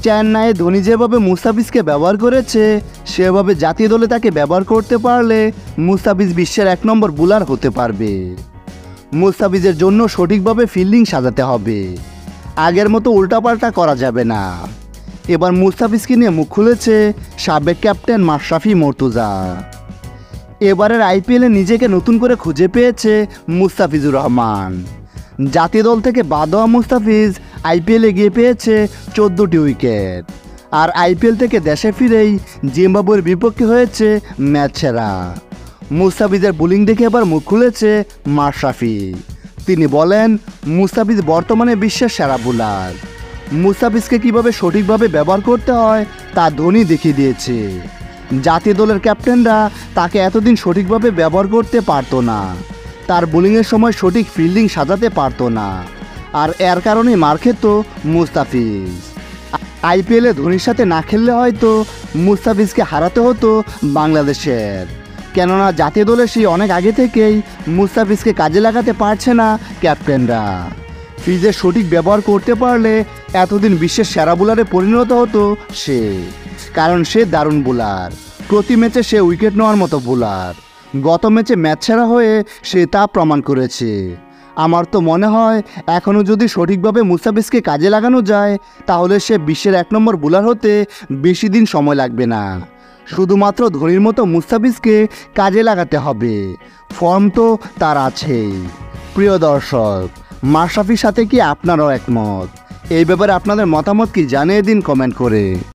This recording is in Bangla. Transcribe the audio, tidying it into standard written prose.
চেন্নাইয়ে ধোনি যেভাবে মুস্তাফিজকে ব্যবহার করেছে সেভাবে জাতীয় দলে তাকে ব্যবহার করতে পারলে মুস্তাফিজ বিশ্বের 1 নম্বর বোলার হতে পারবে। মুস্তাফিজের জন্য সঠিকভাবে ফিল্ডিং সাজাতে হবে, আগের মতো উল্টাপাল্টা করা যাবে না। এবার মুস্তাফিজকে নিয়ে মুখ খুলেছে সাবেক ক্যাপ্টেন মাশরাফি মর্তুজা। এবারের আইপিএলে নিজেকে নতুন করে খুঁজে পেয়েছে মুস্তাফিজুর রহমান। জাতীয় দল থেকে বাদ হওয়া মুস্তাফিজ আইপিএলে গিয়ে পেয়েছে 14টি উইকেট, আর আইপিএল থেকে দেশে ফিরেই জিম্বাবুয়ের বিপক্ষে হয়েছে ম্যাচ সেরা। মুস্তাফিজের বোলিং দেখে এবার মুখ খুলেছে মাশরাফি। তিনি বলেন, মুস্তাফিজ বর্তমানে বিশ্বের সেরা বোলার। মুস্তাফিজকে কীভাবে সঠিকভাবে ব্যবহার করতে হয় তা ধোনি দেখিয়ে দিয়েছে। জাতীয় দলের ক্যাপ্টেনরা তাকে এতদিন সঠিকভাবে ব্যবহার করতে পারতো না, তার বোলিংয়ের সময় সঠিক ফিল্ডিং সাজাতে পারতো না, আর এর কারণেই মার খেত মুস্তাফিজ। আইপিএলে ধোনির সাথে না খেললে হয়তো মুস্তাফিজকে হারাতে হতো বাংলাদেশের, কেননা জাতীয় দলে সেই অনেক আগে থেকেই মুস্তাফিজকে কাজে লাগাতে পারছে না ক্যাপ্টেনরা। ফিজের সঠিক ব্যবহার করতে পারলে এতদিন বিশ্বের সেরা বোলারে পরিণত হতো সে, কারণ সে দারুণ বোলার। প্রতি ম্যাচে সে উইকেট নেওয়ার মতো বোলার। গত ম্যাচে ম্যাচ সেরা হয়ে সে তা প্রমাণ করেছে। আমার তো মনে হয় এখনও যদি সঠিকভাবে মুস্তাফিজকে কাজে লাগানো যায় তাহলে সে বিশ্বের 1 নম্বর বোলার হতে বেশি দিন সময় লাগবে না। শুধুমাত্র ধোনির মতো মুস্তাফিজকে কাজে লাগাতে হবে, ফর্ম তো তার আছেই। প্রিয় দর্শক, মাশরাফির সাথে কি আপনারাও একমত? এই ব্যাপারে আপনাদের মতামত কি জানিয়ে দিন কমেন্ট করে।